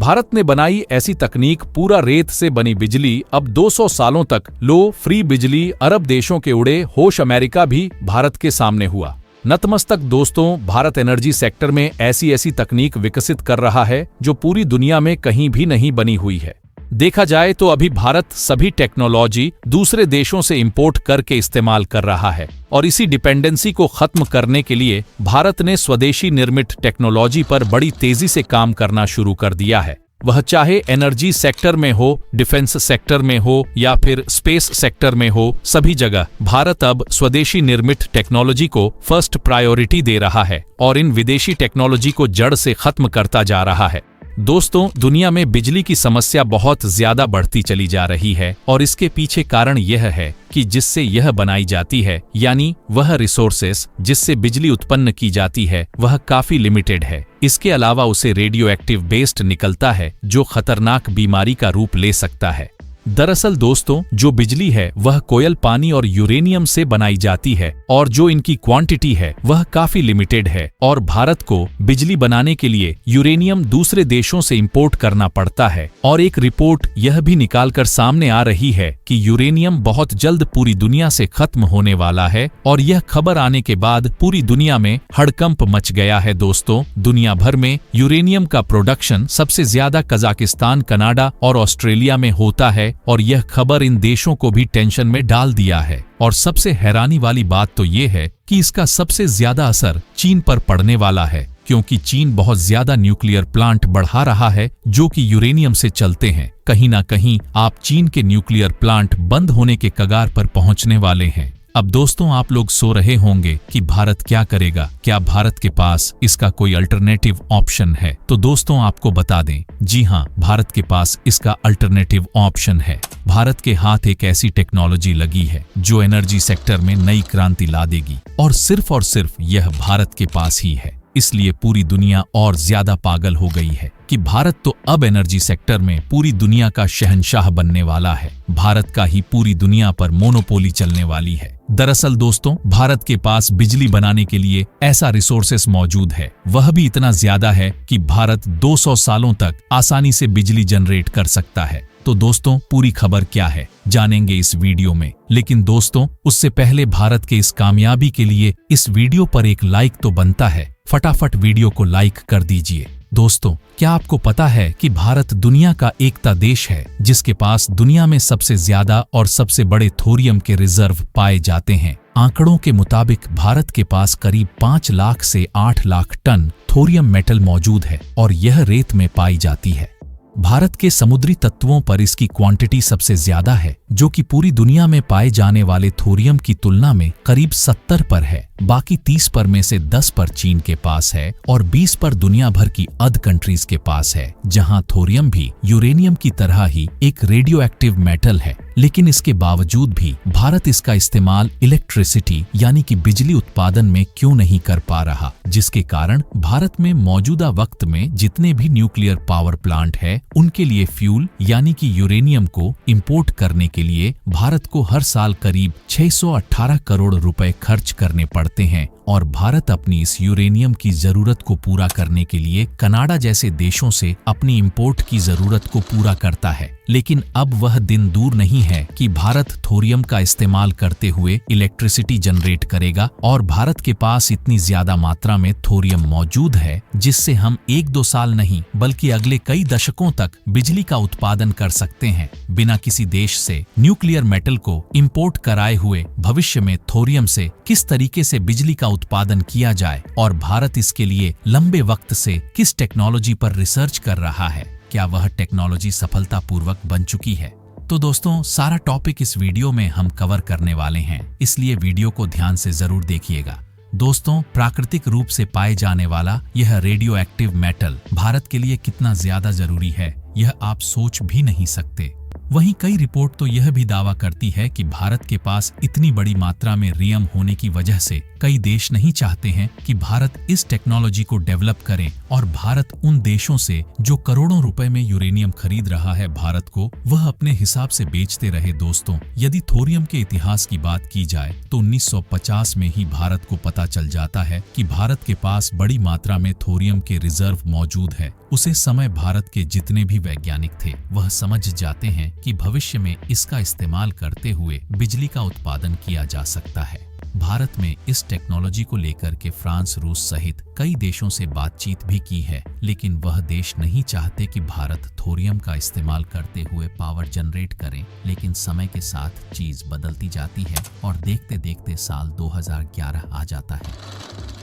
भारत ने बनाई ऐसी तकनीक, पूरा रेत से बनी बिजली अब 200 सालों तक लो फ्री बिजली। अरब देशों के उड़े होश अमेरिका भी भारत के सामने हुआ नतमस्तक। दोस्तों, भारत एनर्जी सेक्टर में ऐसी तकनीक विकसित कर रहा है जो पूरी दुनिया में कहीं भी नहीं बनी हुई है। देखा जाए तो अभी भारत सभी टेक्नोलॉजी दूसरे देशों से इंपोर्ट करके इस्तेमाल कर रहा है और इसी डिपेंडेंसी को खत्म करने के लिए भारत ने स्वदेशी निर्मित टेक्नोलॉजी पर बड़ी तेजी से काम करना शुरू कर दिया है। वह चाहे एनर्जी सेक्टर में हो, डिफेंस सेक्टर में हो या फिर स्पेस सेक्टर में हो, सभी जगह भारत अब स्वदेशी निर्मित टेक्नोलॉजी को फर्स्ट प्रायोरिटी दे रहा है और इन विदेशी टेक्नोलॉजी को जड़ से खत्म करता जा रहा है। दोस्तों, दुनिया में बिजली की समस्या बहुत ज्यादा बढ़ती चली जा रही है और इसके पीछे कारण यह है कि जिससे यह बनाई जाती है, यानी वह रिसोर्सेस जिससे बिजली उत्पन्न की जाती है, वह काफी लिमिटेड है। इसके अलावा उसे रेडियो एक्टिव वेस्ट निकलता है जो खतरनाक बीमारी का रूप ले सकता है। दरअसल दोस्तों, जो बिजली है वह कोयल पानी और यूरेनियम से बनाई जाती है और जो इनकी क्वांटिटी है वह काफी लिमिटेड है और भारत को बिजली बनाने के लिए यूरेनियम दूसरे देशों से इंपोर्ट करना पड़ता है। और एक रिपोर्ट यह भी निकालकर सामने आ रही है कि यूरेनियम बहुत जल्द पूरी दुनिया से खत्म होने वाला है और यह खबर आने के बाद पूरी दुनिया में हड़कंप मच गया है। दोस्तों, दुनिया भर में यूरेनियम का प्रोडक्शन सबसे ज्यादा कजाकिस्तान, कनाडा और ऑस्ट्रेलिया में होता है और यह खबर इन देशों को भी टेंशन में डाल दिया है। और सबसे हैरानी वाली बात तो ये है कि इसका सबसे ज्यादा असर चीन पर पड़ने वाला है, क्योंकि चीन बहुत ज्यादा न्यूक्लियर प्लांट बढ़ा रहा है जो कि यूरेनियम से चलते हैं। कहीं ना कहीं आप चीन के न्यूक्लियर प्लांट बंद होने के कगार पर पहुंचने वाले हैं। अब दोस्तों, आप लोग सो रहे होंगे कि भारत क्या करेगा, क्या भारत के पास इसका कोई अल्टरनेटिव ऑप्शन है? तो दोस्तों, आपको बता दें, जी हाँ, भारत के पास इसका अल्टरनेटिव ऑप्शन है। भारत के हाथ एक ऐसी टेक्नोलॉजी लगी है जो एनर्जी सेक्टर में नई क्रांति ला देगी और सिर्फ यह भारत के पास ही है। इसलिए पूरी दुनिया और ज्यादा पागल हो गई है कि भारत तो अब एनर्जी सेक्टर में पूरी दुनिया का शहंशाह बनने वाला है। भारत का ही पूरी दुनिया पर मोनोपोली चलने वाली है। दरअसल दोस्तों, भारत के पास बिजली बनाने के लिए ऐसा रिसोर्सेस मौजूद है, वह भी इतना ज्यादा है कि भारत 200 सालों तक आसानी से बिजली जनरेट कर सकता है। तो दोस्तों, पूरी खबर क्या है जानेंगे इस वीडियो में। लेकिन दोस्तों, उससे पहले भारत के इस कामयाबी के लिए इस वीडियो पर एक लाइक तो बनता है। फटाफट वीडियो को लाइक कर दीजिए। दोस्तों, क्या आपको पता है कि भारत दुनिया का एकता देश है जिसके पास दुनिया में सबसे ज्यादा और सबसे बड़े थोरियम के रिजर्व पाए जाते हैं? आंकड़ों के मुताबिक भारत के पास करीब 5 लाख से 8 लाख टन थोरियम मेटल मौजूद है और यह रेत में पाई जाती है। भारत के समुद्री तत्वों पर इसकी क्वांटिटी सबसे ज्यादा है, जो कि पूरी दुनिया में पाए जाने वाले थोरियम की तुलना में करीब 70 पर है। बाकी 30 पर में से 10 पर चीन के पास है और 20 पर दुनिया भर की अद कंट्रीज के पास है, जहां थोरियम भी यूरेनियम की तरह ही एक रेडियो एक्टिव मेटल है। लेकिन इसके बावजूद भी भारत इसका इस्तेमाल इलेक्ट्रिसिटी यानी कि बिजली उत्पादन में क्यों नहीं कर पा रहा, जिसके कारण भारत में मौजूदा वक्त में जितने भी न्यूक्लियर पावर प्लांट है उनके लिए फ्यूल यानी कि यूरेनियम को इंपोर्ट करने के लिए भारत को हर साल करीब 618 करोड़ रुपए खर्च करने पड़ते हैं। और भारत अपनी इस यूरेनियम की जरूरत को पूरा करने के लिए कनाडा जैसे देशों से अपनी इंपोर्ट की जरूरत को पूरा करता है। लेकिन अब वह दिन दूर नहीं है कि भारत थोरियम का इस्तेमाल करते हुए इलेक्ट्रिसिटी जनरेट करेगा और भारत के पास इतनी ज्यादा मात्रा में थोरियम मौजूद है जिससे हम 1-2 साल नहीं बल्कि अगले कई दशकों तक बिजली का उत्पादन कर सकते हैं बिना किसी देश से न्यूक्लियर मेटल को इंपोर्ट कराए हुए। भविष्य में थोरियम से किस तरीके से बिजली का उत्पादन किया जाए और भारत इसके लिए लंबे वक्त से किस टेक्नोलॉजी पर रिसर्च कर रहा है, क्या वह टेक्नोलॉजी सफलतापूर्वक बन चुकी है? तो दोस्तों, सारा टॉपिक इस वीडियो में हम कवर करने वाले हैं, इसलिए वीडियो को ध्यान से जरूर देखिएगा। दोस्तों, प्राकृतिक रूप से पाए जाने वाला यह रेडियो एक्टिव मेटल भारत के लिए कितना ज्यादा जरूरी है, यह आप सोच भी नहीं सकते। वहीं कई रिपोर्ट तो यह भी दावा करती है कि भारत के पास इतनी बड़ी मात्रा में रियम होने की वजह से कई देश नहीं चाहते हैं कि भारत इस टेक्नोलॉजी को डेवलप करे और भारत उन देशों से जो करोड़ों रुपए में यूरेनियम खरीद रहा है भारत को, वह अपने हिसाब से बेचते रहे। दोस्तों, यदि थोरियम के इतिहास की बात की जाए तो 1950 में ही भारत को पता चल जाता है कि भारत के पास बड़ी मात्रा में थोरियम के रिजर्व मौजूद है। उसे समय भारत के जितने भी वैज्ञानिक थे वह समझ जाते हैं कि भविष्य में इसका इस्तेमाल करते हुए बिजली का उत्पादन किया जा सकता है। भारत में इस टेक्नोलॉजी को लेकर के फ्रांस, रूस सहित कई देशों से बातचीत भी की है, लेकिन वह देश नहीं चाहते कि भारत थोरियम का इस्तेमाल करते हुए पावर जनरेट करे। लेकिन समय के साथ चीज बदलती जाती है और देखते देखते साल 2011 आ जाता है।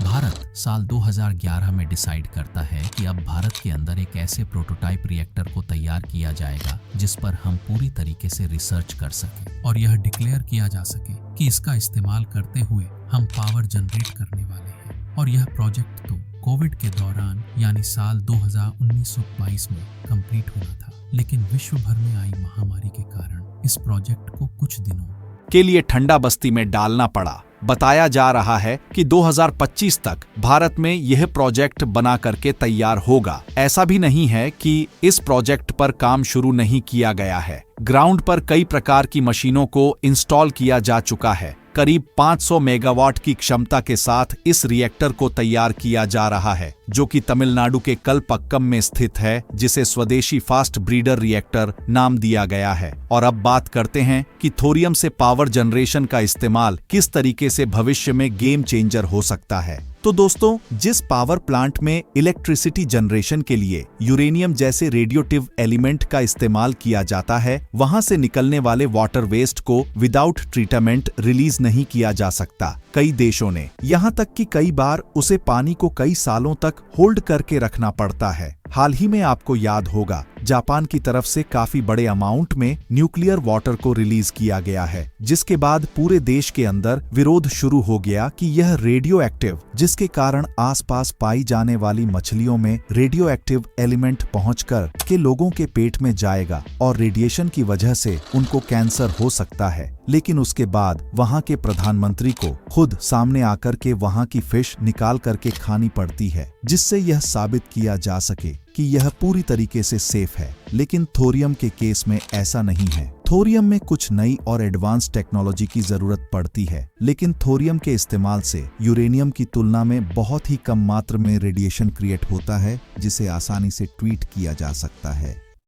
भारत साल 2011 में डिसाइड करता है कि अब भारत के अंदर एक ऐसे प्रोटोटाइप रिएक्टर को तैयार किया जाएगा जिस पर हम पूरी तरीके से रिसर्च कर सके और यह डिक्लेयर किया जा सके कि इसका इस्तेमाल करते हुए हम पावर जनरेट करने वाले हैं। और यह प्रोजेक्ट तो कोविड के दौरान यानी साल 2019-22 में कंप्लीट होना था, लेकिन विश्व भर में आई महामारी के कारण इस प्रोजेक्ट को कुछ दिनों के लिए ठंडा बस्ती में डालना पड़ा। बताया जा रहा है कि 2025 तक भारत में यह प्रोजेक्ट बना करके तैयार होगा। ऐसा भी नहीं है कि इस प्रोजेक्ट पर काम शुरू नहीं किया गया है। ग्राउंड पर कई प्रकार की मशीनों को इंस्टॉल किया जा चुका है। करीब 500 मेगावाट की क्षमता के साथ इस रिएक्टर को तैयार किया जा रहा है, जो कि तमिलनाडु के कलपक्कम में स्थित है, जिसे स्वदेशी फास्ट ब्रीडर रिएक्टर नाम दिया गया है। और अब बात करते हैं कि थोरियम से पावर जनरेशन का इस्तेमाल किस तरीके से भविष्य में गेम चेंजर हो सकता है। तो दोस्तों, जिस पावर प्लांट में इलेक्ट्रिसिटी जनरेशन के लिए यूरेनियम जैसे रेडियोटिव एलिमेंट का इस्तेमाल किया जाता है, वहां से निकलने वाले वाटर वेस्ट को विदाउट ट्रीटमेंट रिलीज नहीं किया जा सकता। कई देशों ने यहाँ तक कि कई बार उसे पानी को कई सालों तक होल्ड करके रखना पड़ता है। हाल ही में आपको याद होगा, जापान की तरफ से काफी बड़े अमाउंट में न्यूक्लियर वाटर को रिलीज किया गया है, जिसके बाद पूरे देश के अंदर विरोध शुरू हो गया कि यह रेडियो एक्टिव, जिसके कारण आसपास पाई जाने वाली मछलियों में रेडियो एक्टिव एलिमेंट पहुंचकर के लोगों के पेट में जाएगा और रेडिएशन की वजह से उनको कैंसर हो सकता है। लेकिन उसके बाद वहां के प्रधानमंत्री को खुद सामने आकर के वहां की फिश निकाल करके खानी पड़ती है, जिससे यह साबित किया जा सके कि यह पूरी तरीके से सेफ है। लेकिन थोरियम के केस में ऐसा नहीं है। थोरियम में कुछ नई और एडवांस टेक्नोलॉजी की जरूरत पड़ती है, लेकिन थोरियम के इस्तेमाल से यूरेनियम की तुलना में बहुत ही कम मात्रा में रेडिएशन क्रिएट होता है, जिसे आसानी से ट्रीट किया जा सकता है।